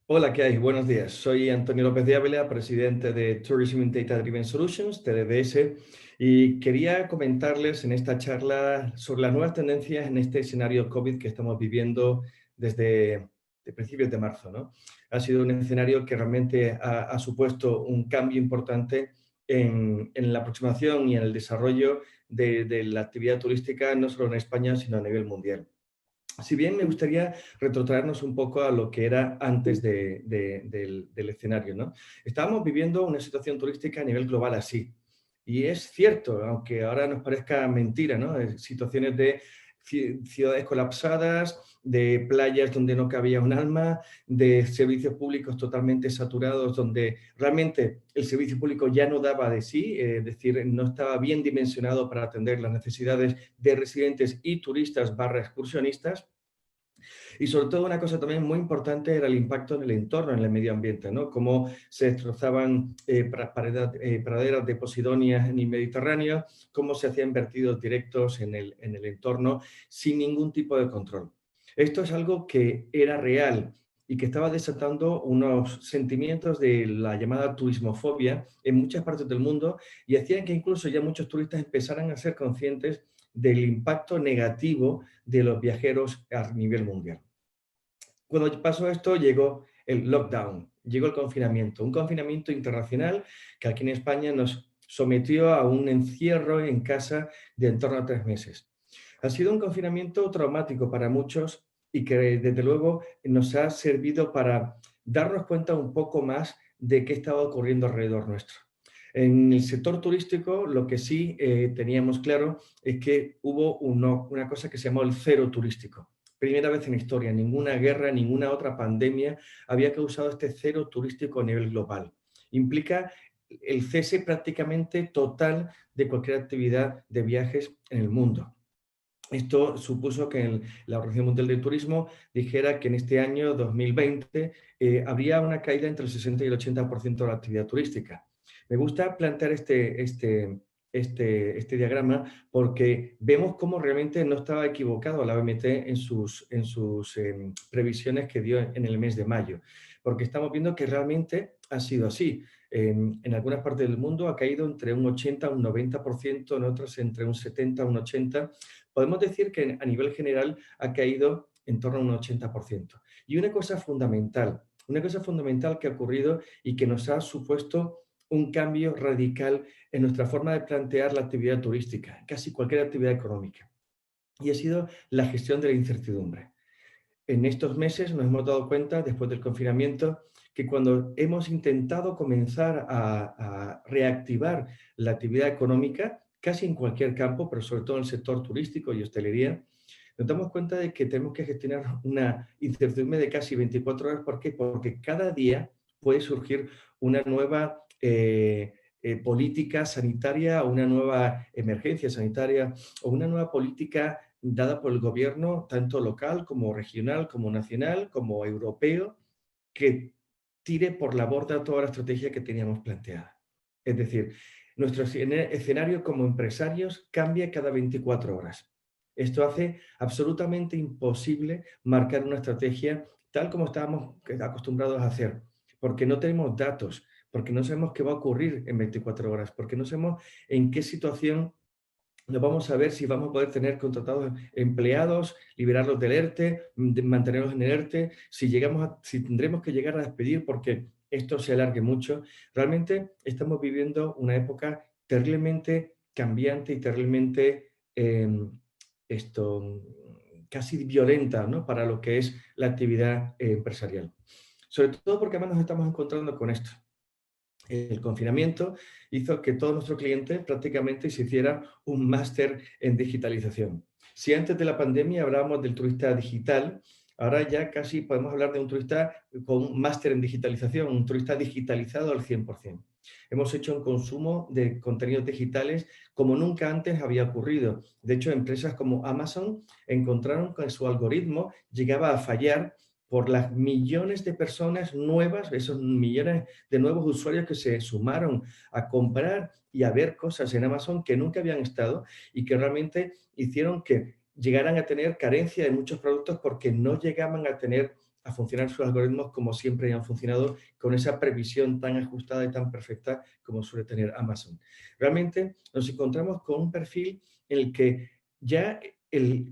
Hola, ¿qué hay? Buenos días. Soy Antonio López de Ávila, presidente de Tourism and Data Driven Solutions, TDDS, y quería comentarles en esta charla sobre las nuevas tendencias en este escenario COVID que estamos viviendo desde de principios de marzo, ¿no? Ha sido un escenario que realmente ha supuesto un cambio importante en la aproximación y en el desarrollo de la actividad turística, no solo en España, sino a nivel mundial. Si bien me gustaría retrotraernos un poco a lo que era antes del escenario, ¿no? Estábamos viviendo una situación turística a nivel global así. Y es cierto, aunque ahora nos parezca mentira, ¿no? Situaciones de ciudades colapsadas, de playas donde no cabía un alma, de servicios públicos totalmente saturados, donde realmente el servicio público ya no daba de sí, es decir, no estaba bien dimensionado para atender las necesidades de residentes y turistas barra excursionistas. Y sobre todo una cosa también muy importante era el impacto en el entorno, en el medio ambiente, ¿no? Cómo se destrozaban praderas de posidonias en el Mediterráneo, cómo se hacían vertidos directos en el entorno sin ningún tipo de control. Esto es algo que era real y que estaba desatando unos sentimientos de la llamada turismofobia en muchas partes del mundo y hacían que incluso ya muchos turistas empezaran a ser conscientes del impacto negativo de los viajeros a nivel mundial. Cuando pasó esto, llegó el lockdown, llegó el confinamiento, un confinamiento internacional que aquí en España nos sometió a un encierro en casa de en torno a 3 meses. Ha sido un confinamiento traumático para muchos y que desde luego nos ha servido para darnos cuenta un poco más de qué estaba ocurriendo alrededor nuestro. En el sector turístico, lo que sí teníamos claro es que hubo una cosa que se llamó el cero turístico. Primera vez en la historia, ninguna guerra, ninguna otra pandemia había causado este cero turístico a nivel global. Implica el cese prácticamente total de cualquier actividad de viajes en el mundo. Esto supuso que la Organización Mundial del Turismo dijera que en este año 2020 habría una caída entre el 60 y el 80% de la actividad turística. Me gusta plantear este diagrama porque vemos cómo realmente no estaba equivocado la OMT en sus previsiones que dio en el mes de mayo, porque estamos viendo que realmente ha sido así. En algunas partes del mundo ha caído entre un 80 a un 90%, en otras entre un 70 a un 80%. Podemos decir que a nivel general ha caído en torno a un 80%. Y una cosa fundamental que ha ocurrido y que nos ha supuesto un cambio radical en nuestra forma de plantear la actividad turística, casi cualquier actividad económica, y ha sido la gestión de la incertidumbre. En estos meses nos hemos dado cuenta, después del confinamiento, que cuando hemos intentado comenzar a reactivar la actividad económica, casi en cualquier campo, pero sobre todo en el sector turístico y hostelería, nos damos cuenta de que tenemos que gestionar una incertidumbre de casi 24 horas. ¿Por qué? Porque cada día puede surgir una nueva política sanitaria, una nueva emergencia sanitaria o una nueva política dada por el gobierno, tanto local como regional, como nacional, como europeo, que tire por la borda toda la estrategia que teníamos planteada. Es decir, nuestro escenario como empresarios cambia cada 24 horas. Esto hace absolutamente imposible marcar una estrategia tal como estábamos acostumbrados a hacer, porque no tenemos datos, porque no sabemos qué va a ocurrir en 24 horas, porque no sabemos en qué situación nos vamos a ver si vamos a poder tener contratados empleados, liberarlos del ERTE, mantenerlos en el ERTE, si tendremos que llegar a despedir porque esto se alargue mucho. Realmente estamos viviendo una época terriblemente cambiante y terriblemente esto, casi violenta, ¿no? Para lo que es la actividad empresarial. Sobre todo porque además nos estamos encontrando con esto. El confinamiento hizo que todos nuestros clientes prácticamente se hiciera un máster en digitalización. Si antes de la pandemia hablábamos del turista digital, ahora ya casi podemos hablar de un turista con un máster en digitalización, un turista digitalizado al 100%. Hemos hecho un consumo de contenidos digitales como nunca antes había ocurrido. De hecho, empresas como Amazon encontraron que su algoritmo llegaba a fallar por las millones de personas nuevas, esos millones de nuevos usuarios que se sumaron a comprar y a ver cosas en Amazon que nunca habían estado y que realmente hicieron que llegaran a tener carencia de muchos productos porque no llegaban a tener a funcionar sus algoritmos como siempre han funcionado, con esa previsión tan ajustada y tan perfecta como suele tener Amazon. Realmente nos encontramos con un perfil en el que ya,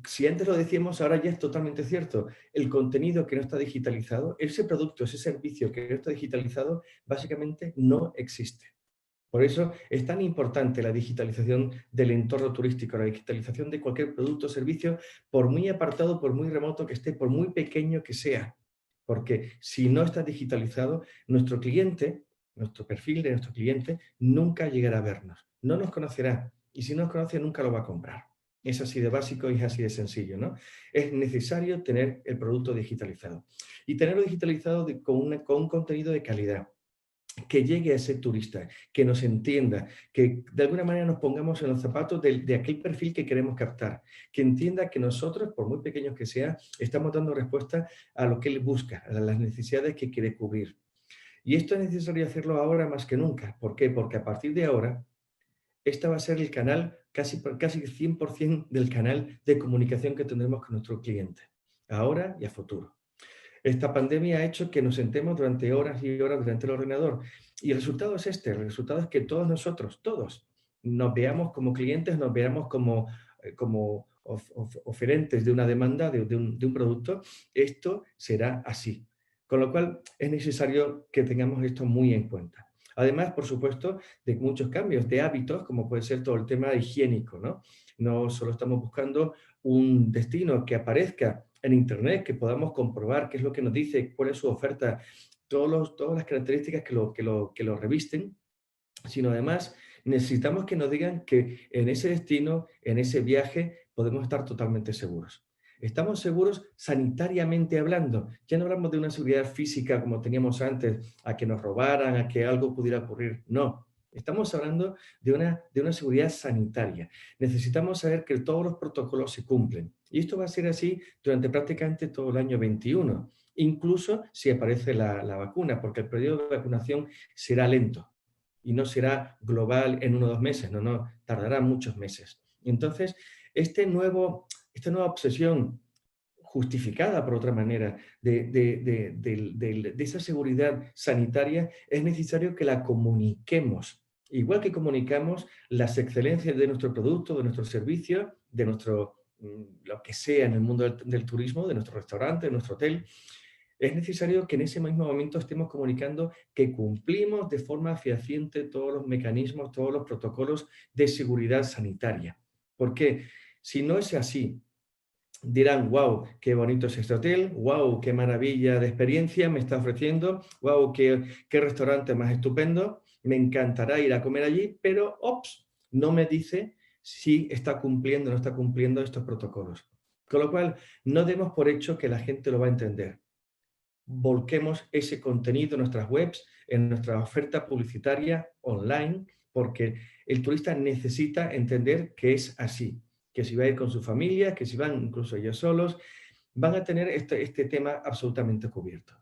si antes lo decíamos, ahora ya es totalmente cierto. El contenido que no está digitalizado, ese producto, ese servicio que no está digitalizado, básicamente no existe. Por eso es tan importante la digitalización del entorno turístico, la digitalización de cualquier producto o servicio, por muy apartado, por muy remoto que esté, por muy pequeño que sea. Porque si no está digitalizado, nuestro cliente, nuestro perfil de nuestro cliente, nunca llegará a vernos. No nos conocerá. Y si no nos conoce, nunca lo va a comprar. Es así de básico y es así de sencillo, ¿no? Es necesario tener el producto digitalizado. Y tenerlo digitalizado con un contenido de calidad, que llegue a ese turista, que nos entienda, que de alguna manera nos pongamos en los zapatos de aquel perfil que queremos captar, que entienda que nosotros, por muy pequeños que sea, estamos dando respuesta a lo que él busca, a las necesidades que quiere cubrir. Y esto es necesario hacerlo ahora más que nunca. ¿Por qué? Porque a partir de ahora, este va a ser el canal, casi 100% del canal de comunicación que tendremos con nuestro cliente, ahora y a futuro. Esta pandemia ha hecho que nos sentemos durante horas y horas delante del ordenador. Y el resultado es este, el resultado es que todos nosotros, todos, nos veamos como clientes, nos veamos como oferentes de una demanda, de un producto. Esto será así. Con lo cual es necesario que tengamos esto muy en cuenta. Además, por supuesto, de muchos cambios de hábitos, como puede ser todo el tema higiénico, ¿no? No solo estamos buscando un destino que aparezca en Internet, que podamos comprobar qué es lo que nos dice, cuál es su oferta, todas las características que lo revisten, sino además necesitamos que nos digan que en ese destino, en ese viaje, podemos estar totalmente seguros. Estamos seguros sanitariamente hablando. Ya no hablamos de una seguridad física como teníamos antes, a que nos robaran, a que algo pudiera ocurrir. No, estamos hablando de una seguridad sanitaria. Necesitamos saber que todos los protocolos se cumplen. Y esto va a ser así durante prácticamente todo el año 21, incluso si aparece la vacuna, porque el periodo de vacunación será lento y no será global en 1 o 2 meses, no, tardará muchos meses. Entonces, esta nueva obsesión justificada, por otra manera, de esa seguridad sanitaria, es necesario que la comuniquemos. Igual que comunicamos las excelencias de nuestro producto, de nuestro servicio, de lo que sea en el mundo del turismo, de nuestro restaurante, de nuestro hotel, es necesario que en ese mismo momento estemos comunicando que cumplimos de forma fehaciente todos los mecanismos, todos los protocolos de seguridad sanitaria. Porque si no es así, dirán, wow, qué bonito es este hotel, wow, qué maravilla de experiencia me está ofreciendo, wow, qué restaurante más estupendo, me encantará ir a comer allí, pero, ops, no me dice si está cumpliendo o no está cumpliendo estos protocolos. Con lo cual, no demos por hecho que la gente lo va a entender. Volquemos ese contenido en nuestras webs, en nuestra oferta publicitaria online, porque el turista necesita entender que es así, que si va a ir con su familia, que si van incluso ellos solos, van a tener este tema absolutamente cubierto.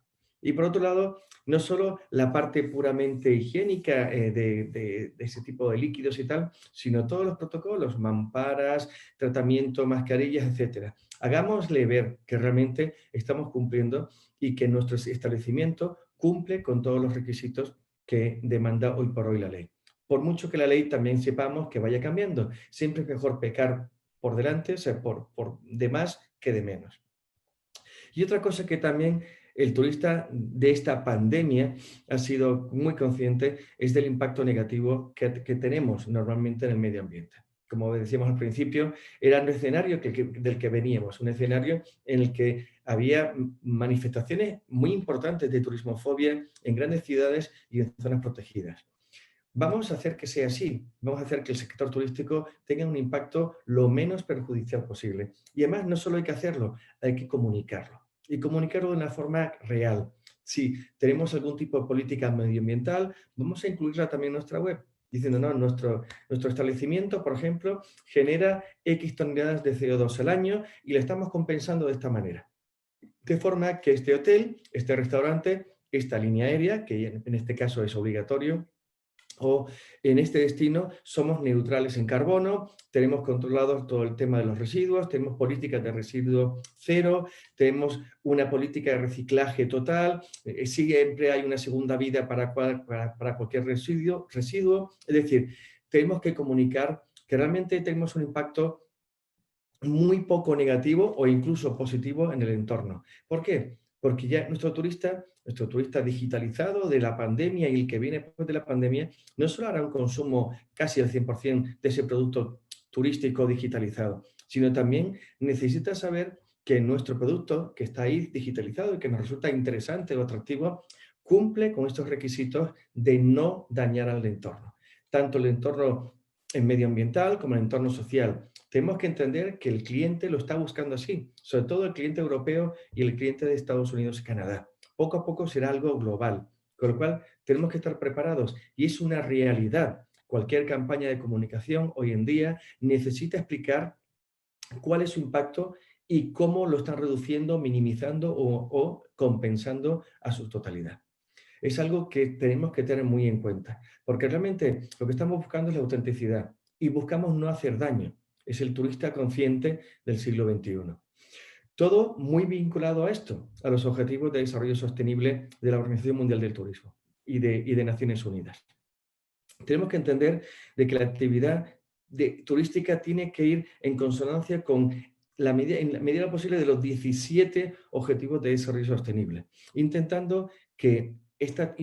Y por otro lado, no solo la parte puramente higiénica de ese tipo de líquidos y tal, sino todos los protocolos, mamparas, tratamiento, mascarillas, etcétera. Hagámosle ver que realmente estamos cumpliendo y que nuestro establecimiento cumple con todos los requisitos que demanda hoy por hoy la ley. Por mucho que la ley también sepamos que vaya cambiando, siempre es mejor pecar por delante, o sea, por de más que de menos. Y otra cosa que también el turista de esta pandemia ha sido muy consciente es del impacto negativo que tenemos normalmente en el medio ambiente. Como decíamos al principio, era un escenario del que veníamos, un escenario en el que había manifestaciones muy importantes de turismofobia en grandes ciudades y en zonas protegidas. Vamos a hacer que sea así, vamos a hacer que el sector turístico tenga un impacto lo menos perjudicial posible. Y además no solo hay que hacerlo, hay que comunicarlo. Y comunicarlo de una forma real. Si tenemos algún tipo de política medioambiental, vamos a incluirla también en nuestra web, diciendo, no, nuestro establecimiento, por ejemplo, genera X toneladas de CO2 al año y le estamos compensando de esta manera. De forma que este hotel, este restaurante, esta línea aérea, que en este caso es obligatorio, O en este destino somos neutrales en carbono, tenemos controlado todo el tema de los residuos, tenemos políticas de residuos cero, tenemos una política de reciclaje total, siempre hay una segunda vida para cualquier residuo. Es decir, tenemos que comunicar que realmente tenemos un impacto muy poco negativo o incluso positivo en el entorno. ¿Por qué? Porque ya nuestro turista digitalizado de la pandemia y el que viene después de la pandemia, no solo hará un consumo casi al 100% de ese producto turístico digitalizado, sino también necesita saber que nuestro producto que está ahí digitalizado y que nos resulta interesante o atractivo, cumple con estos requisitos de no dañar al entorno. Tanto el entorno medioambiental como el entorno social. Tenemos que entender que el cliente lo está buscando así, sobre todo el cliente europeo y el cliente de Estados Unidos y Canadá. Poco a poco será algo global, con lo cual tenemos que estar preparados y es una realidad. Cualquier campaña de comunicación hoy en día necesita explicar cuál es su impacto y cómo lo están reduciendo, minimizando o compensando a su totalidad. Es algo que tenemos que tener muy en cuenta, porque realmente lo que estamos buscando es la autenticidad y buscamos no hacer daño. Es el turista consciente del siglo XXI. Todo muy vinculado a esto, a los Objetivos de Desarrollo Sostenible de la Organización Mundial del Turismo y de Naciones Unidas. Tenemos que entender de que la actividad turística tiene que ir en consonancia con en la medida posible de los 17 Objetivos de Desarrollo Sostenible, intentando que esta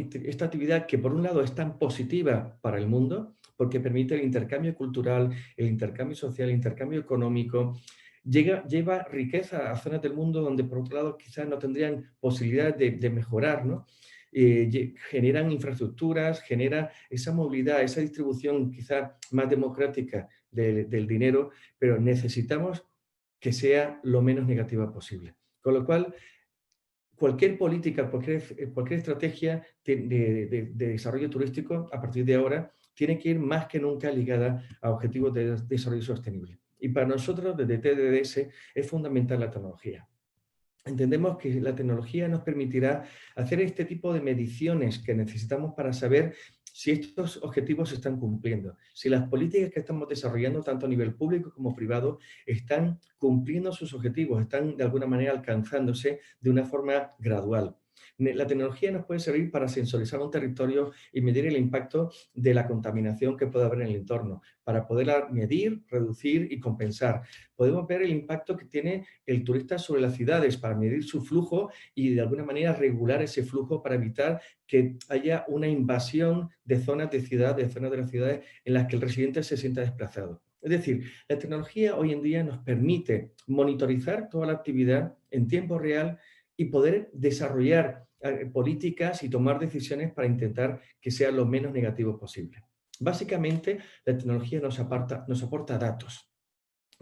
actividad, que por un lado es tan positiva para el mundo, porque permite el intercambio cultural, el intercambio social, el intercambio económico, lleva riqueza a zonas del mundo donde por otro lado quizás no tendrían posibilidad de mejorar, ¿no? Generan infraestructuras, genera esa movilidad, esa distribución quizá más democrática del dinero, pero necesitamos que sea lo menos negativa posible. Con lo cual, cualquier política, cualquier estrategia de desarrollo turístico a partir de ahora tiene que ir más que nunca ligada a objetivos de desarrollo sostenible. Y para nosotros, desde TDDS, es fundamental la tecnología. Entendemos que la tecnología nos permitirá hacer este tipo de mediciones que necesitamos para saber si estos objetivos se están cumpliendo, si las políticas que estamos desarrollando, tanto a nivel público como privado, están cumpliendo sus objetivos, están de alguna manera alcanzándose de una forma gradual. La tecnología nos puede servir para sensorizar un territorio y medir el impacto de la contaminación que puede haber en el entorno, para poderla medir, reducir y compensar. Podemos ver el impacto que tiene el turista sobre las ciudades para medir su flujo y de alguna manera regular ese flujo para evitar que haya una invasión de zonas de ciudad, de zonas de las ciudades en las que el residente se sienta desplazado. Es decir, la tecnología hoy en día nos permite monitorizar toda la actividad en tiempo real y poder desarrollar políticas y tomar decisiones para intentar que sea lo menos negativo posible. Básicamente, la tecnología nos aporta datos.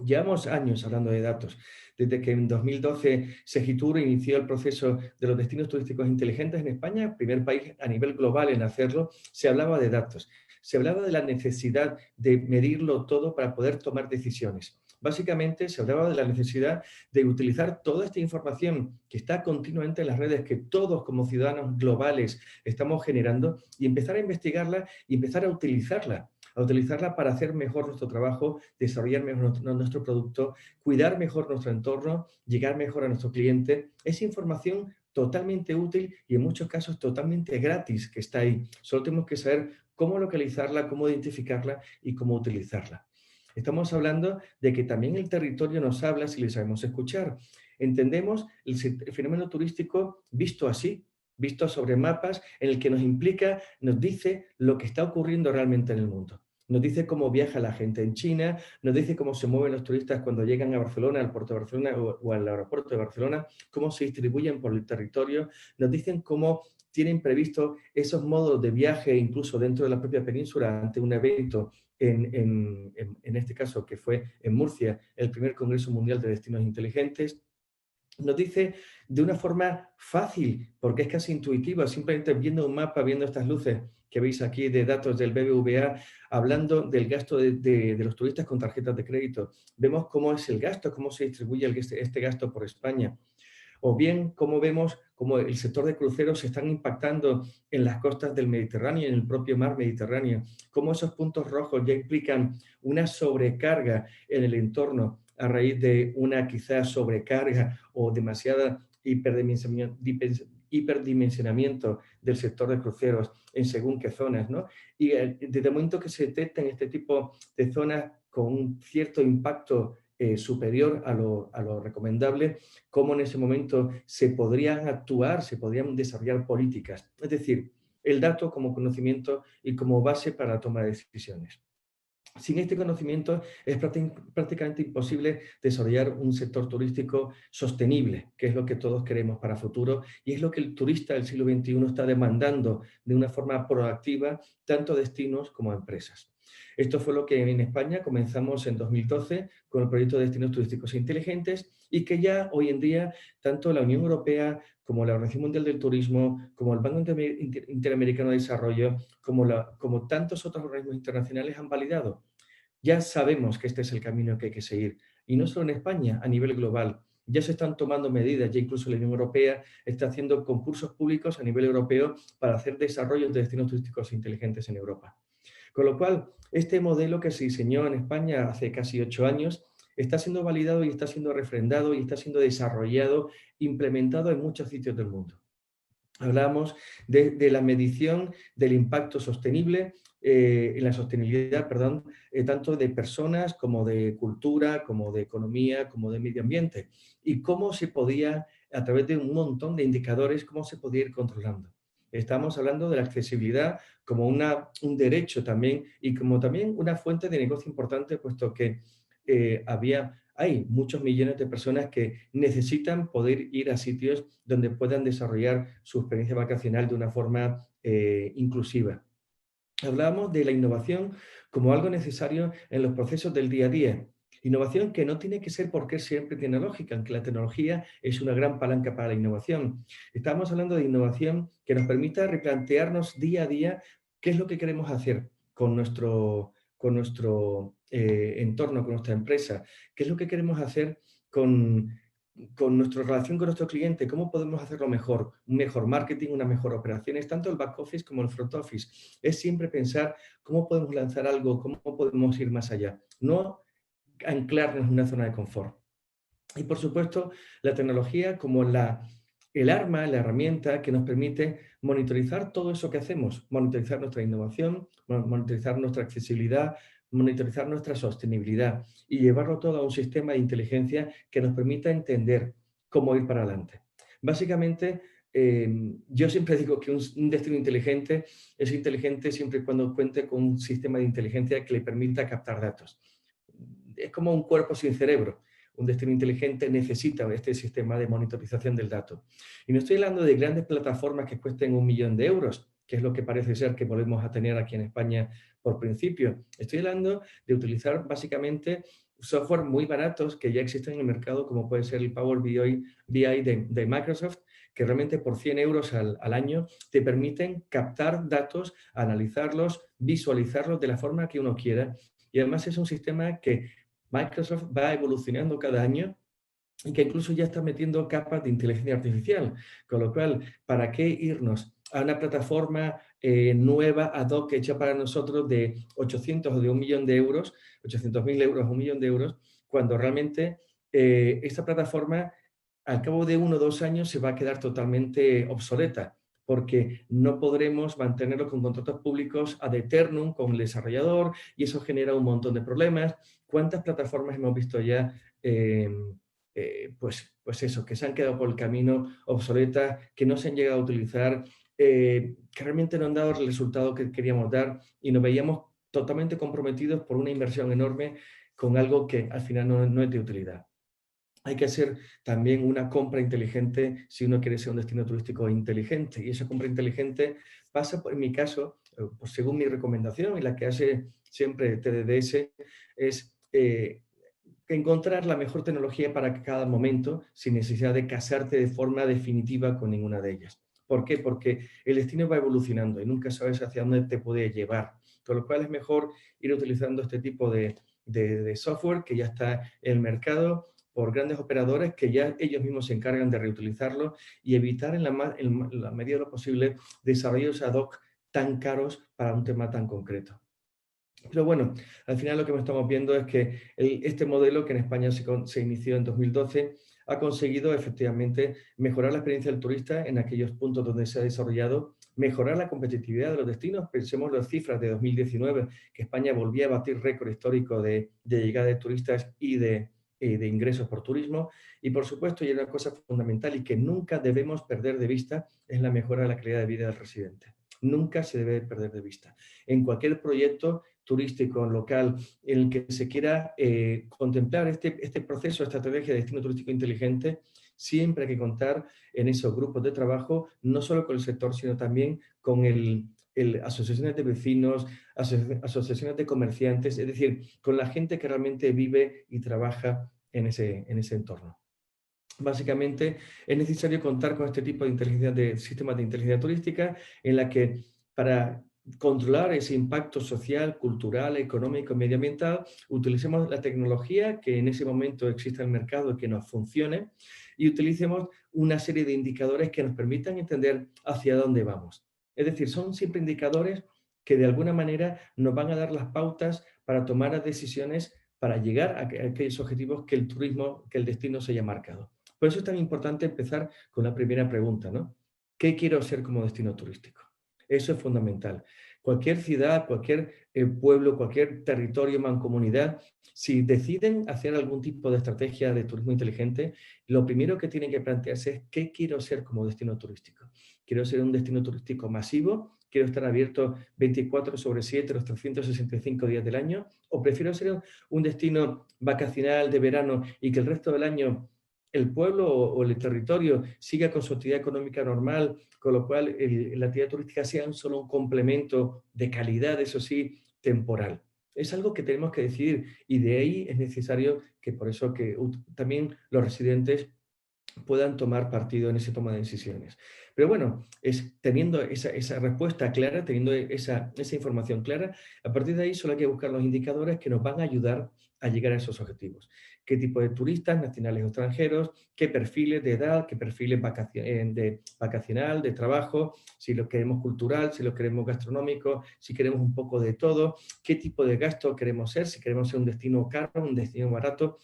Llevamos años hablando de datos. Desde que en 2012 Segitur inició el proceso de los destinos turísticos inteligentes en España, primer país a nivel global en hacerlo, se hablaba de datos. Se hablaba de la necesidad de medirlo todo para poder tomar decisiones. Básicamente se hablaba de la necesidad de utilizar toda esta información que está continuamente en las redes, que todos como ciudadanos globales estamos generando, y empezar a investigarla y empezar a utilizarla para hacer mejor nuestro trabajo, desarrollar mejor nuestro producto, cuidar mejor nuestro entorno, llegar mejor a nuestro cliente. Es información totalmente útil y en muchos casos totalmente gratis que está ahí. Solo tenemos que saber cómo localizarla, cómo identificarla y cómo utilizarla. Estamos hablando de que también el territorio nos habla si le sabemos escuchar. Entendemos el fenómeno turístico visto así, visto sobre mapas, en el que nos implica, nos dice lo que está ocurriendo realmente en el mundo. Nos dice cómo viaja la gente en China, nos dice cómo se mueven los turistas cuando llegan a Barcelona, al puerto de Barcelona o al aeropuerto de Barcelona, cómo se distribuyen por el territorio, nos dicen cómo tienen previsto esos modos de viaje incluso dentro de la propia península ante un evento, en este caso que fue en Murcia, el primer Congreso Mundial de Destinos Inteligentes. Nos dice de una forma fácil, porque es casi intuitiva, simplemente viendo un mapa, viendo estas luces que veis aquí de datos del BBVA, hablando del gasto de los turistas con tarjetas de crédito. Vemos cómo es el gasto, cómo se distribuye este gasto por España. O bien, cómo vemos cómo el sector de cruceros se están impactando en las costas del Mediterráneo, en el propio mar Mediterráneo, cómo esos puntos rojos ya implican una sobrecarga en el entorno a raíz de una quizás sobrecarga o demasiada hiperdimensionamiento del sector de cruceros en según qué zonas, ¿no? Y desde el momento que se detectan este tipo de zonas con un cierto impacto superior a lo recomendable, cómo en ese momento se podrían actuar, se podrían desarrollar políticas. Es decir, el dato como conocimiento y como base para la toma de decisiones. Sin este conocimiento es prácticamente imposible desarrollar un sector turístico sostenible, que es lo que todos queremos para futuro y es lo que el turista del siglo XXI está demandando de una forma proactiva, tanto a destinos como a empresas. Esto fue lo que en España comenzamos en 2012 con el proyecto de Destinos Turísticos Inteligentes y que ya hoy en día tanto la Unión Europea como la Organización Mundial del Turismo, como el Banco Interamericano de Desarrollo, como tantos otros organismos internacionales han validado. Ya sabemos que este es el camino que hay que seguir. Y no solo en España, a nivel global. Ya se están tomando medidas, ya incluso la Unión Europea está haciendo concursos públicos a nivel europeo para hacer desarrollos de destinos turísticos inteligentes en Europa. Con lo cual, este modelo que se diseñó en España hace casi 8 años está siendo validado y está siendo refrendado y está siendo desarrollado, implementado en muchos sitios del mundo. Hablamos de la medición del impacto sostenible, en la sostenibilidad, perdón, tanto de personas como de cultura, como de economía, como de medio ambiente. Y cómo se podía, a través de un montón de indicadores, cómo se podía ir controlando. Estamos hablando de la accesibilidad como un derecho también y como también una fuente de negocio importante, puesto que hay muchos millones de personas que necesitan poder ir a sitios donde puedan desarrollar su experiencia vacacional de una forma inclusiva. Hablábamos de la innovación como algo necesario en los procesos del día a día. Innovación que no tiene que ser porque es siempre tecnológica, aunque la tecnología es una gran palanca para la innovación. Estamos hablando de innovación que nos permita replantearnos día a día qué es lo que queremos hacer con nuestro entorno, con nuestra empresa, qué es lo que queremos hacer con nuestra relación con nuestro cliente, cómo podemos hacerlo mejor, un mejor marketing, una mejor operaciones, tanto el back office como el front office. Es siempre pensar cómo podemos lanzar algo, cómo podemos ir más allá, no anclarnos en una zona de confort. Y por supuesto, la tecnología como el arma, la herramienta que nos permite monitorizar todo eso que hacemos, monitorizar nuestra innovación, monitorizar nuestra accesibilidad, monitorizar nuestra sostenibilidad y llevarlo todo a un sistema de inteligencia que nos permita entender cómo ir para adelante. Básicamente, yo siempre digo que un destino inteligente es inteligente siempre y cuando cuente con un sistema de inteligencia que le permita captar datos. Es como un cuerpo sin cerebro. Un destino inteligente necesita este sistema de monitorización del dato. Y no estoy hablando de grandes plataformas que cuesten 1 millón de euros, que es lo que parece ser que volvemos a tener aquí en España por principio. Estoy hablando de utilizar básicamente software muy baratos que ya existen en el mercado, como puede ser el Power BI de Microsoft, que realmente por 100 euros al año te permiten captar datos, analizarlos, visualizarlos de la forma que uno quiera. Y además es un sistema que Microsoft va evolucionando cada año y que incluso ya está metiendo capas de inteligencia artificial. Con lo cual, ¿para qué irnos a una plataforma nueva, ad hoc, hecha para nosotros de 800 o de 1 millón de euros, 800.000 euros, 1 millón de euros, cuando realmente esta plataforma al cabo de 1 o 2 años se va a quedar totalmente obsoleta? Porque no podremos mantenerlo con contratos públicos ad eternum con el desarrollador y eso genera un montón de problemas. ¿Cuántas plataformas hemos visto ya? Pues eso, que se han quedado por el camino, obsoletas, que no se han llegado a utilizar, que realmente no han dado el resultado que queríamos dar y nos veíamos totalmente comprometidos por una inversión enorme con algo que al final no es de utilidad. Hay que hacer también una compra inteligente si uno quiere ser un destino turístico inteligente. Y esa compra inteligente pasa, en mi caso, pues según mi recomendación y la que hace siempre TDDS, es encontrar la mejor tecnología para cada momento sin necesidad de casarte de forma definitiva con ninguna de ellas. ¿Por qué? Porque el destino va evolucionando y nunca sabes hacia dónde te puede llevar. Con lo cual es mejor ir utilizando este tipo de software que ya está en el mercado, por grandes operadores que ya ellos mismos se encargan de reutilizarlo y evitar en la medida de lo posible desarrollos ad hoc tan caros para un tema tan concreto. Pero bueno, al final lo que estamos viendo es que este modelo, que en España se inició en 2012, ha conseguido efectivamente mejorar la experiencia del turista en aquellos puntos donde se ha desarrollado, mejorar la competitividad de los destinos. Pensemos las cifras de 2019, que España volvía a batir récord histórico de llegada de turistas y de ingresos por turismo. Y por supuesto, y una cosa fundamental y que nunca debemos perder de vista, es la mejora de la calidad de vida del residente. Nunca se debe perder de vista. En cualquier proyecto turístico local en el que se quiera contemplar este proceso, esta estrategia de destino turístico inteligente, siempre hay que contar en esos grupos de trabajo, no solo con el sector, sino también con asociaciones de vecinos, asociaciones de comerciantes, es decir, con la gente que realmente vive y trabaja en ese entorno. Básicamente, es necesario contar con este tipo de sistemas de inteligencia turística en la que para controlar ese impacto social, cultural, económico y medioambiental, utilicemos la tecnología que en ese momento existe en el mercado y que nos funcione, y utilicemos una serie de indicadores que nos permitan entender hacia dónde vamos. Es decir, son siempre indicadores que de alguna manera nos van a dar las pautas para tomar las decisiones para llegar a aquellos objetivos que el destino se haya marcado. Por eso es tan importante empezar con la primera pregunta, ¿no? ¿Qué quiero ser como destino turístico? Eso es fundamental. Cualquier ciudad, cualquier pueblo, cualquier territorio, mancomunidad, si deciden hacer algún tipo de estrategia de turismo inteligente, lo primero que tienen que plantearse es ¿qué quiero ser como destino turístico? ¿Quiero ser un destino turístico masivo? ¿Quiero estar abierto 24/7 los 365 días del año? ¿O prefiero ser un destino vacacional de verano y que el resto del año el pueblo o el territorio siga con su actividad económica normal, con lo cual la actividad turística sea solo un complemento de calidad, eso sí, temporal? Es algo que tenemos que decidir y de ahí es necesario que por eso que también los residentes puedan tomar partido en esa toma de decisiones. Pero bueno, es teniendo esa respuesta clara, teniendo esa información clara, a partir de ahí solo hay que buscar los indicadores que nos van a ayudar a llegar a esos objetivos. ¿Qué tipo de turistas, nacionales o extranjeros? ¿Qué perfiles de edad? ¿Qué perfiles de vacacional, de trabajo? Si lo queremos cultural, si lo queremos gastronómico, si queremos un poco de todo. ¿Qué tipo de gasto queremos ser? Si queremos ser un destino caro, un destino barato.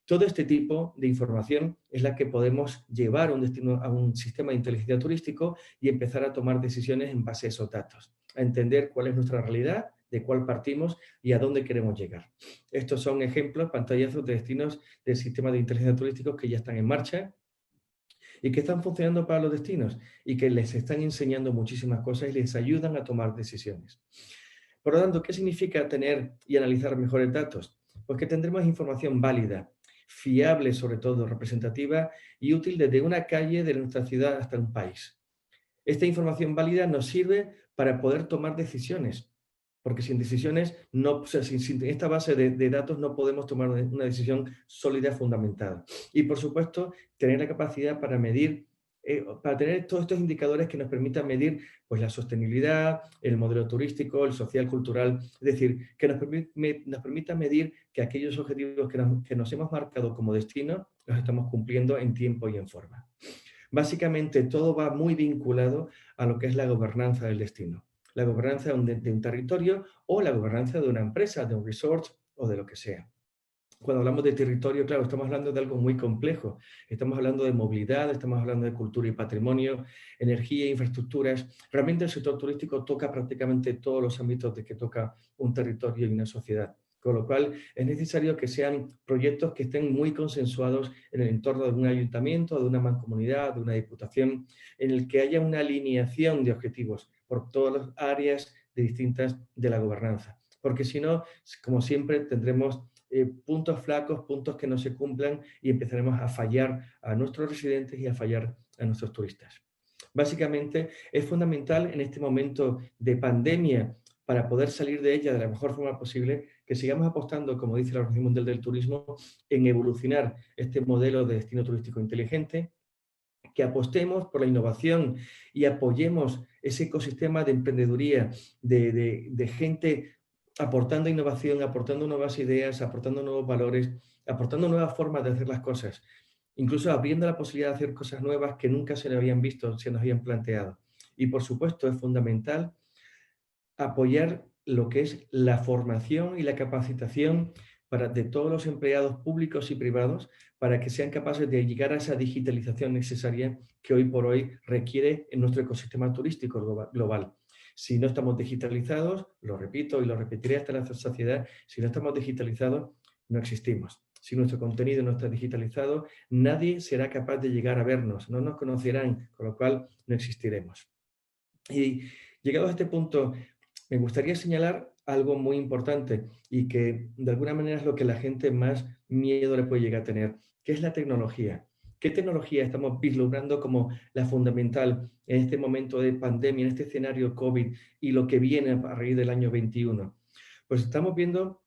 Todo este tipo de información es la que podemos llevar a un sistema de inteligencia turístico y empezar a tomar decisiones en base a esos datos, a entender cuál es nuestra realidad, de cuál partimos y a dónde queremos llegar. Estos son ejemplos, pantallazos de destinos de sistemas de inteligencia turísticos que ya están en marcha y que están funcionando para los destinos y que les están enseñando muchísimas cosas y les ayudan a tomar decisiones. Por lo tanto, ¿qué significa tener y analizar mejores datos? Pues que tendremos información válida, fiable, sobre todo representativa y útil desde una calle de nuestra ciudad hasta un país. Esta información válida nos sirve para poder tomar decisiones, porque sin decisiones, sin esta base de datos no podemos tomar una decisión sólida, fundamentada. Y por supuesto, tener la capacidad para medir, para tener todos estos indicadores que nos permitan medir pues, la sostenibilidad, el modelo turístico, el social, cultural, es decir, que nos permita medir que aquellos objetivos que nos hemos marcado como destino los estamos cumpliendo en tiempo y en forma. Básicamente, todo va muy vinculado a lo que es la gobernanza del destino, la gobernanza de un territorio o la gobernanza de una empresa, de un resort o de lo que sea. Cuando hablamos de territorio, claro, estamos hablando de algo muy complejo. Estamos hablando de movilidad, estamos hablando de cultura y patrimonio, energía e infraestructuras. Realmente el sector turístico toca prácticamente todos los ámbitos de que toca un territorio y una sociedad. Con lo cual, es necesario que sean proyectos que estén muy consensuados en el entorno de un ayuntamiento, de una mancomunidad, de una diputación, en el que haya una alineación de objetivos por todas las áreas distintas de la gobernanza. Porque si no, como siempre, tendremos puntos flacos, puntos que no se cumplan y empezaremos a fallar a nuestros residentes y a fallar a nuestros turistas. Básicamente, es fundamental en este momento de pandemia, para poder salir de ella de la mejor forma posible, que sigamos apostando, como dice la Organización Mundial del Turismo, en evolucionar este modelo de destino turístico inteligente, que apostemos por la innovación y apoyemos ese ecosistema de emprendeduría, de gente aportando innovación, aportando nuevas ideas, aportando nuevos valores, aportando nuevas formas de hacer las cosas, incluso abriendo la posibilidad de hacer cosas nuevas que nunca se le habían visto, se nos habían planteado. Y por supuesto es fundamental apoyar lo que es la formación y la capacitación de todos los empleados públicos y privados para que sean capaces de llegar a esa digitalización necesaria que hoy por hoy requiere en nuestro ecosistema turístico global. Si no estamos digitalizados, lo repito y lo repetiré hasta la saciedad, si no estamos digitalizados, no existimos. Si nuestro contenido no está digitalizado, nadie será capaz de llegar a vernos, no nos conocerán, con lo cual no existiremos. Y llegado a este punto, me gustaría señalar algo muy importante y que de alguna manera es lo que la gente más miedo le puede llegar a tener, que es la tecnología. ¿Qué tecnología estamos vislumbrando como la fundamental en este momento de pandemia, en este escenario COVID y lo que viene a raíz del año 21? Pues estamos viendo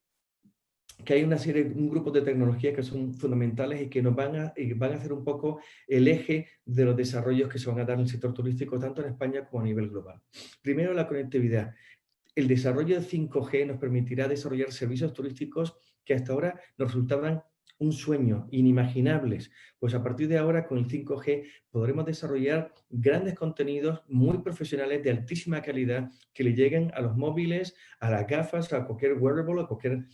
que hay un grupo de tecnologías que son fundamentales y que van a hacer un poco el eje de los desarrollos que se van a dar en el sector turístico, tanto en España como a nivel global. Primero, la conectividad. El desarrollo de 5G nos permitirá desarrollar servicios turísticos que hasta ahora nos resultaban un sueño, inimaginables. Pues a partir de ahora, con el 5G, podremos desarrollar grandes contenidos muy profesionales de altísima calidad que le lleguen a los móviles, a las gafas, a cualquier wearable, a cualquier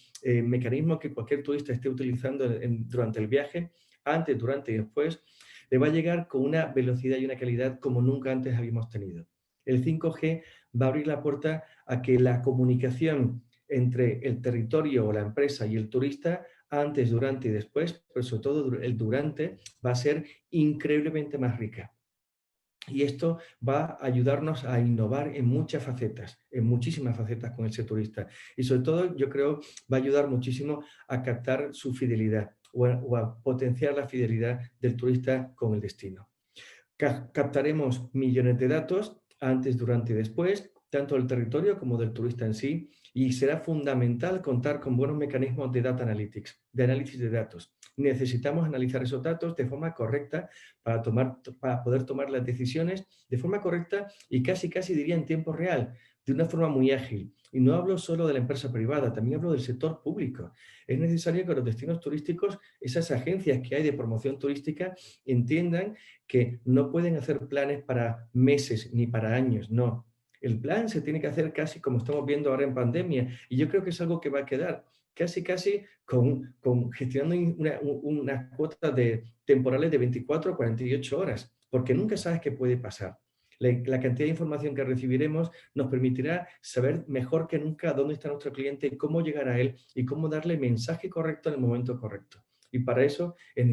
mecanismo que cualquier turista esté utilizando durante el viaje, antes, durante y después, le va a llegar con una velocidad y una calidad como nunca antes habíamos tenido. El 5G va a abrir la puerta a que la comunicación entre el territorio o la empresa y el turista, antes, durante y después, pero sobre todo el durante, va a ser increíblemente más rica. Y esto va a ayudarnos a innovar en muchas facetas, en muchísimas facetas con ese turista. Y sobre todo, yo creo, va a ayudar muchísimo a captar su fidelidad o a potenciar la fidelidad del turista con el destino. Captaremos millones de datos antes, durante y después, tanto del territorio como del turista en sí, y será fundamental contar con buenos mecanismos de data analytics, de análisis de datos. Necesitamos analizar esos datos de forma correcta para poder tomar las decisiones de forma correcta y casi diría en tiempo real, de una forma muy ágil. Y no hablo solo de la empresa privada, también hablo del sector público. Es necesario que los destinos turísticos, esas agencias que hay de promoción turística, entiendan que no pueden hacer planes para meses ni para años, no. El plan se tiene que hacer casi como estamos viendo ahora en pandemia y yo creo que es algo que va a quedar casi con gestionando unas cuotas temporales de 24 o 48 horas, porque nunca sabes qué puede pasar. La cantidad de información que recibiremos nos permitirá saber mejor que nunca dónde está nuestro cliente, cómo llegar a él y cómo darle el mensaje correcto en el momento correcto. Y para eso es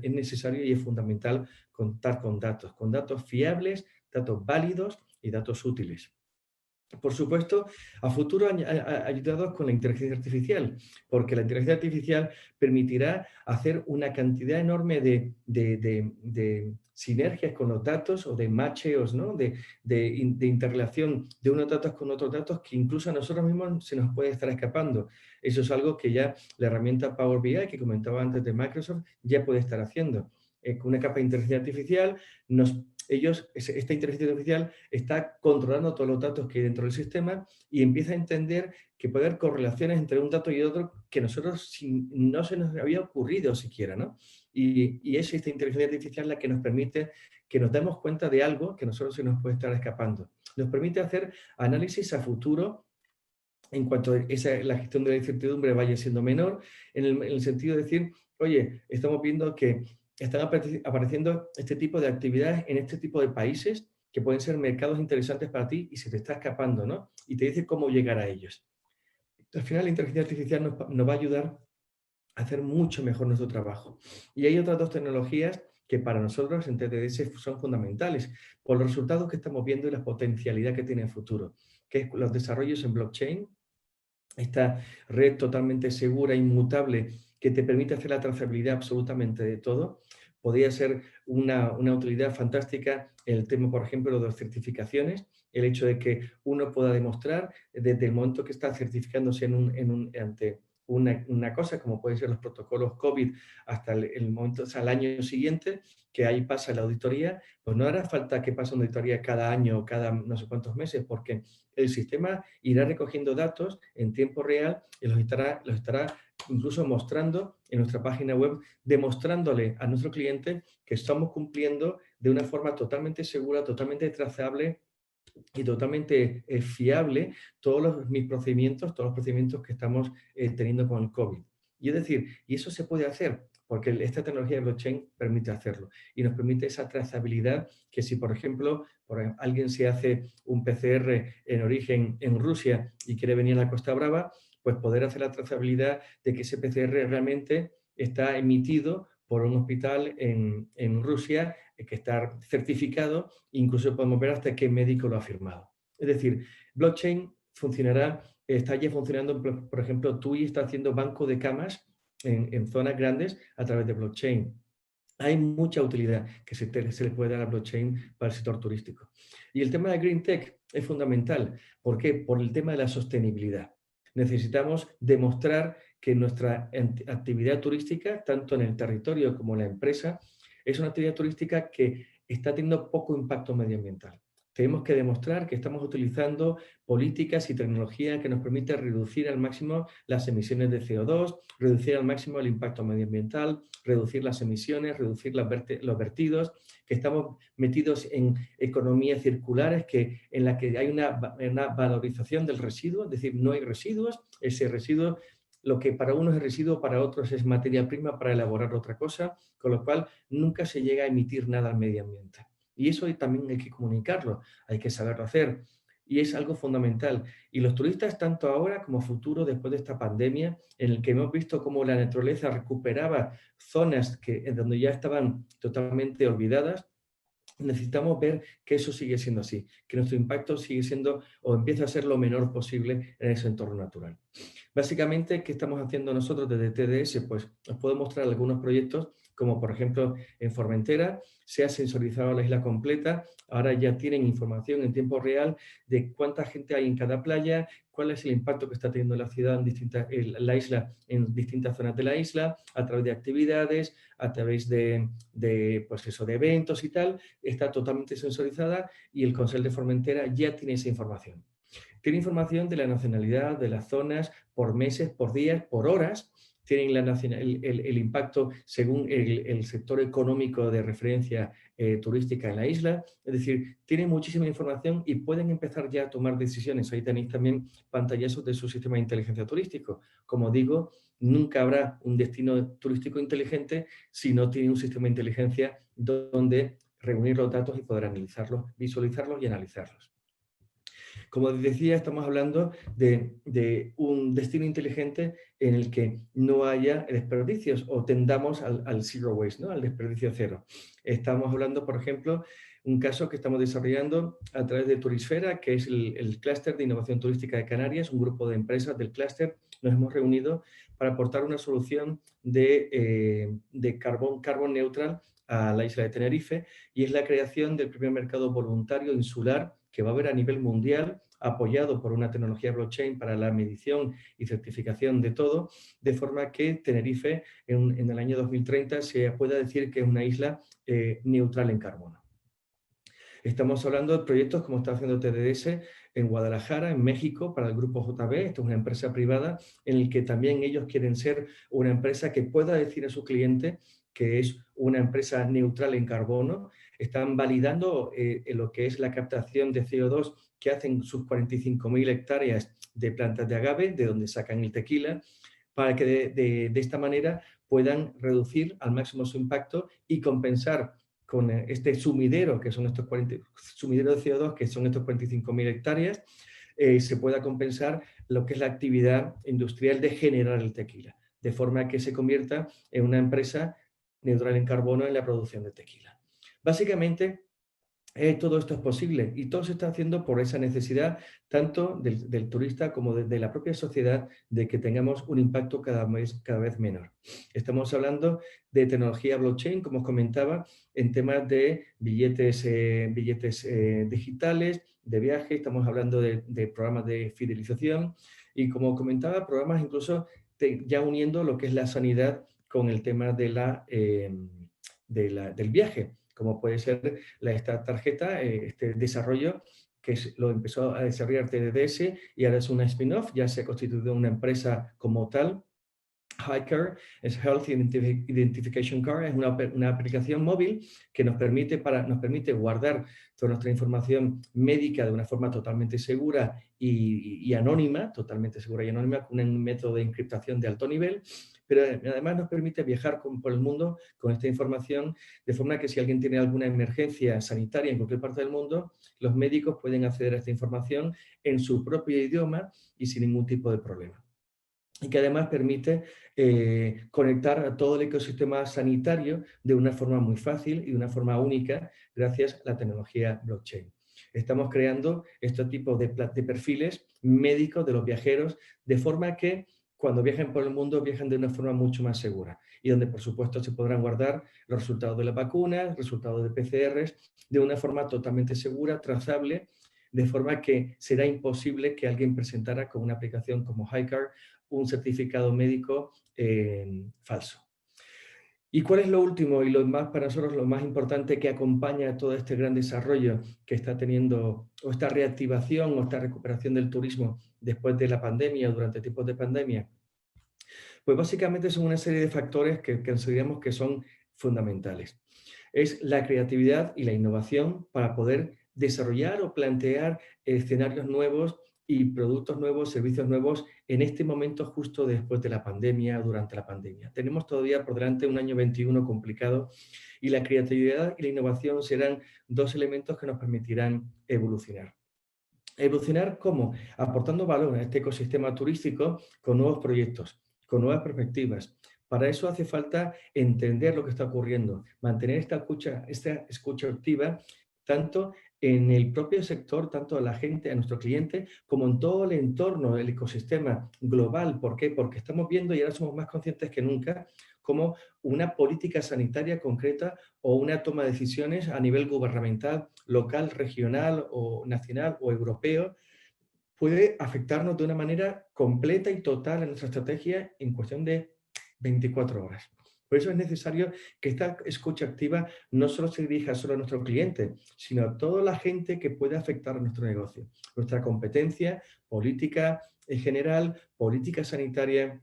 necesario y es fundamental contar con datos fiables, datos válidos y datos útiles. Por supuesto, a futuro ayudados con la inteligencia artificial, porque la inteligencia artificial permitirá hacer una cantidad enorme de sinergias con los datos o de macheos, ¿no? de interrelación de unos datos con otros datos que incluso a nosotros mismos se nos puede estar escapando. Eso es algo que ya la herramienta Power BI, que comentaba antes de Microsoft, ya puede estar haciendo. Con una capa de inteligencia artificial esta inteligencia artificial está controlando todos los datos que hay dentro del sistema y empieza a entender que puede haber correlaciones entre un dato y otro que nosotros no se nos había ocurrido siquiera, ¿no? Y es esta inteligencia artificial la que nos permite que nos demos cuenta de algo que a nosotros se nos puede estar escapando. Nos permite hacer análisis a futuro en cuanto a la gestión de la incertidumbre vaya siendo menor, en el sentido de decir, oye, estamos viendo que están apareciendo este tipo de actividades en este tipo de países que pueden ser mercados interesantes para ti y se te está escapando, ¿no? Y te dice cómo llegar a ellos. Al final, la inteligencia artificial nos va a ayudar a hacer mucho mejor nuestro trabajo. Y hay otras dos tecnologías que para nosotros en TTDS son fundamentales por los resultados que estamos viendo y la potencialidad que tiene el futuro, que es los desarrollos en blockchain, esta red totalmente segura, inmutable, que te permite hacer la trazabilidad absolutamente de todo. Podría ser una utilidad fantástica el tema, por ejemplo, de las certificaciones, el hecho de que uno pueda demostrar desde el momento que está certificándose ante una cosa, como pueden ser los protocolos COVID hasta el momento, o sea, el año siguiente, que ahí pasa la auditoría, pues no hará falta que pase una auditoría cada año o cada no sé cuántos meses, porque el sistema irá recogiendo datos en tiempo real y los estará incluso mostrando en nuestra página web, demostrándole a nuestro cliente que estamos cumpliendo de una forma totalmente segura, totalmente trazable y totalmente fiable mis procedimientos, todos los procedimientos que estamos teniendo con el COVID. Y es decir, y eso se puede hacer porque esta tecnología de blockchain permite hacerlo y nos permite esa trazabilidad que si, por ejemplo, alguien se hace un PCR en origen en Rusia y quiere venir a la Costa Brava, pues poder hacer la trazabilidad de que ese PCR realmente está emitido por un hospital en Rusia que está certificado, incluso podemos ver hasta qué médico lo ha firmado. Es decir, blockchain funcionará, está ya funcionando, por ejemplo, TUI está haciendo banco de camas en zonas grandes a través de blockchain. Hay mucha utilidad que se le puede dar a blockchain para el sector turístico. Y el tema de Green Tech es fundamental. ¿Por qué? Por el tema de la sostenibilidad. Necesitamos demostrar que nuestra actividad turística, tanto en el territorio como en la empresa, es una actividad turística que está teniendo poco impacto medioambiental. Tenemos que demostrar que estamos utilizando políticas y tecnología que nos permite reducir al máximo las emisiones de CO2, reducir al máximo el impacto medioambiental, reducir las emisiones, reducir los vertidos, que estamos metidos en economías circulares en la que hay una valorización del residuo, es decir, no hay residuos, ese residuo, lo que para unos es residuo, para otros es materia prima para elaborar otra cosa, con lo cual nunca se llega a emitir nada al medio ambiente. Y eso también hay que comunicarlo, hay que saberlo hacer. Y es algo fundamental. Y los turistas, tanto ahora como futuro, después de esta pandemia, en el que hemos visto cómo la naturaleza recuperaba zonas en donde ya estaban totalmente olvidadas, necesitamos ver que eso sigue siendo así, que nuestro impacto sigue siendo o empieza a ser lo menor posible en ese entorno natural. Básicamente, ¿qué estamos haciendo nosotros desde TDS? Pues os puedo mostrar algunos proyectos, como por ejemplo en Formentera, se ha sensorizado la isla completa, ahora ya tienen información en tiempo real de cuánta gente hay en cada playa, cuál es el impacto que está teniendo la ciudad la isla en distintas zonas de la isla, a través de actividades, a través pues eso, de eventos y tal, está totalmente sensorizada y el Consell de Formentera ya tiene esa información. Tiene información de la nacionalidad, de las zonas, por meses, por días, por horas. Tienen el impacto según el sector económico de referencia turística en la isla. Es decir, tienen muchísima información y pueden empezar ya a tomar decisiones. Ahí tenéis también pantallazos de su sistema de inteligencia turístico. Como digo, nunca habrá un destino turístico inteligente si no tiene un sistema de inteligencia donde reunir los datos y poder analizarlos, visualizarlos y analizarlos. Como decía, estamos hablando de un destino inteligente en el que no haya desperdicios o tendamos al zero waste, ¿no? Al desperdicio cero. Estamos hablando, por ejemplo, un caso que estamos desarrollando a través de Turisfera, que es el clúster de innovación turística de Canarias, un grupo de empresas del clúster. Nos hemos reunido para aportar una solución de carbón neutral a la isla de Tenerife, y es la creación del primer mercado voluntario insular que va a haber a nivel mundial, apoyado por una tecnología blockchain para la medición y certificación de todo, de forma que Tenerife en el año 2030 se pueda decir que es una isla neutral en carbono. Estamos hablando de proyectos como está haciendo TDS en Guadalajara, en México, para el grupo JB. Esto es una empresa privada en el que también ellos quieren ser una empresa que pueda decir a su cliente que es una empresa neutral en carbono. Están validando lo que es la captación de CO2 que hacen sus 45.000 hectáreas de plantas de agave, de donde sacan el tequila, para que de esta manera puedan reducir al máximo su impacto y compensar con este sumidero, que son estos sumidero de CO2, que son estos 45.000 hectáreas, se pueda compensar lo que es la actividad industrial de generar el tequila, de forma que se convierta en una empresa neutral en carbono en la producción de tequila. Básicamente, todo esto es posible y todo se está haciendo por esa necesidad tanto del turista como de la propia sociedad de que tengamos un impacto cada vez menor. Estamos hablando de tecnología blockchain, como os comentaba, en temas de billetes digitales, de viaje, estamos hablando de programas de fidelización y, como comentaba, programas incluso ya uniendo lo que es la sanidad con el tema del viaje, como puede ser esta tarjeta, este desarrollo lo empezó a desarrollar TDDS y ahora es una spin-off, ya se ha constituido una empresa como tal. HiCare es Health Identification Card, es una aplicación móvil que nos permite guardar toda nuestra información médica de una forma totalmente segura y anónima, totalmente segura y anónima, con un método de encriptación de alto nivel, pero además nos permite viajar por el mundo con esta información, de forma que si alguien tiene alguna emergencia sanitaria en cualquier parte del mundo, los médicos pueden acceder a esta información en su propio idioma y sin ningún tipo de problema. Y que además permite conectar a todo el ecosistema sanitario de una forma muy fácil y de una forma única gracias a la tecnología blockchain. Estamos creando este tipo de perfiles médicos de los viajeros, de forma que cuando viajen por el mundo viajen de una forma mucho más segura y donde por supuesto se podrán guardar los resultados de las vacunas, resultados de PCRs, de una forma totalmente segura, trazable, de forma que será imposible que alguien presentara con una aplicación como HiCard un certificado médico falso. ¿Y cuál es lo último y para nosotros lo más importante que acompaña a todo este gran desarrollo que está teniendo, o esta reactivación o esta recuperación del turismo después de la pandemia o durante tiempos de pandemia? Pues básicamente son una serie de factores que consideramos que son fundamentales. Es la creatividad y la innovación para poder desarrollar o plantear escenarios nuevos y productos nuevos, servicios nuevos en este momento justo después de la pandemia, durante la pandemia. Tenemos todavía por delante un año 21 complicado y la creatividad y la innovación serán dos elementos que nos permitirán evolucionar. ¿Evolucionar cómo? Aportando valor a este ecosistema turístico con nuevos proyectos, con nuevas perspectivas. Para eso hace falta entender lo que está ocurriendo, mantener esta escucha activa, tanto en el propio sector, tanto a la gente, a nuestro cliente, como en todo el entorno, el ecosistema global. ¿Por qué? Porque estamos viendo, y ahora somos más conscientes que nunca, cómo una política sanitaria concreta o una toma de decisiones a nivel gubernamental, local, regional o nacional o europeo puede afectarnos de una manera completa y total en nuestra estrategia en cuestión de 24 horas. Por eso es necesario que esta escucha activa no solo se dirija solo a nuestro cliente, sino a toda la gente que puede afectar a nuestro negocio, nuestra competencia, política en general, política sanitaria,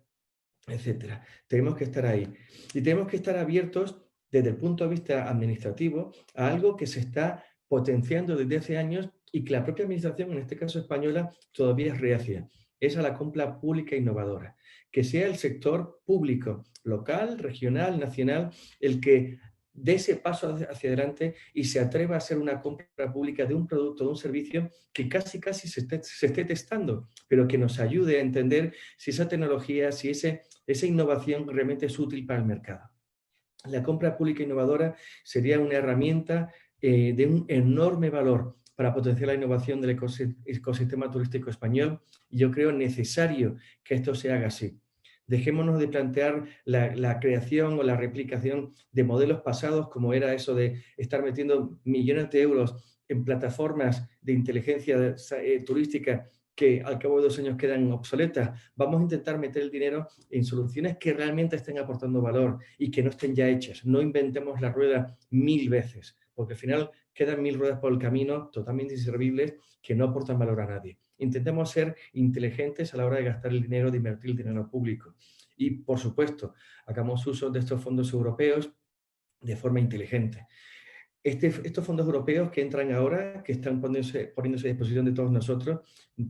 etcétera. Tenemos que estar ahí. Y tenemos que estar abiertos desde el punto de vista administrativo a algo que se está potenciando desde hace años y que la propia administración, en este caso española, todavía es reacia. Es a la compra pública innovadora. Que sea el sector público, local, regional, nacional, el que dé ese paso hacia adelante y se atreva a hacer una compra pública de un producto, de un servicio que casi se esté testando, pero que nos ayude a entender si esa tecnología, si esa innovación realmente es útil para el mercado. La compra pública innovadora sería una herramienta de un enorme valor para potenciar la innovación del ecosistema turístico español y yo creo necesario que esto se haga así. Dejémonos de plantear la creación o la replicación de modelos pasados como era eso de estar metiendo millones de euros en plataformas de inteligencia turística que al cabo de 2 años quedan obsoletas. Vamos a intentar meter el dinero en soluciones que realmente estén aportando valor y que no estén ya hechas. No inventemos la rueda 1000 veces, porque al final quedan 1000 ruedas por el camino totalmente inservibles que no aportan valor a nadie. Intentemos ser inteligentes a la hora de gastar el dinero, de invertir el dinero público. Y, por supuesto, hagamos uso de estos fondos europeos de forma inteligente. Estos fondos europeos que entran ahora, que están poniéndose a disposición de todos nosotros,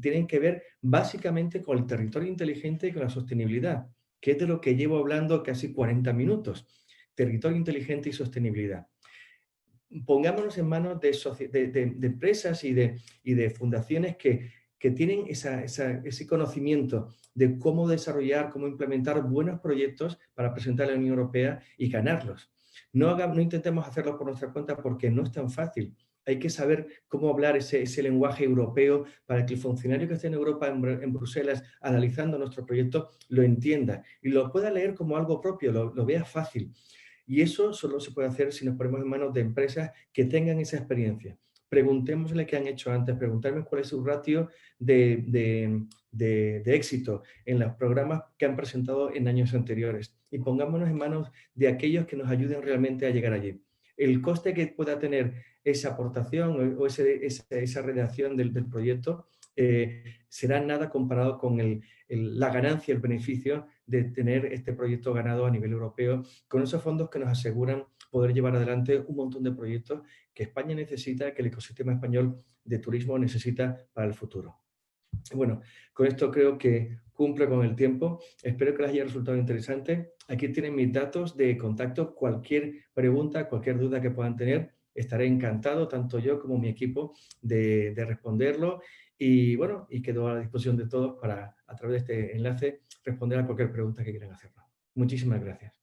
tienen que ver básicamente con el territorio inteligente y con la sostenibilidad, que es de lo que llevo hablando casi 40 minutos. Territorio inteligente y sostenibilidad. Pongámonos en manos de empresas y de fundaciones que tienen ese conocimiento de cómo desarrollar, cómo implementar buenos proyectos para presentar a la Unión Europea y ganarlos. No intentemos hacerlo por nuestra cuenta porque no es tan fácil. Hay que saber cómo hablar ese lenguaje europeo para que el funcionario que esté en Europa, en Bruselas, analizando nuestro proyecto, lo entienda y lo pueda leer como algo propio, lo vea fácil. Y eso solo se puede hacer si nos ponemos en manos de empresas que tengan esa experiencia. preguntémosle qué han hecho antes, preguntarme cuál es su ratio de éxito en los programas que han presentado en años anteriores y pongámonos en manos de aquellos que nos ayuden realmente a llegar allí. El coste que pueda tener esa aportación o esa redacción del proyecto será nada comparado con la ganancia, el beneficio de tener este proyecto ganado a nivel europeo, con esos fondos que nos aseguran poder llevar adelante un montón de proyectos que España necesita, que el ecosistema español de turismo necesita para el futuro. Bueno, con esto creo que cumple con el tiempo. Espero que les haya resultado interesante. Aquí tienen mis datos de contacto. Cualquier pregunta, cualquier duda que puedan tener, estaré encantado, tanto yo como mi equipo, de responderlo. Y bueno, y quedo a la disposición de todos para, a través de este enlace, responder a cualquier pregunta que quieran hacernos. Muchísimas gracias.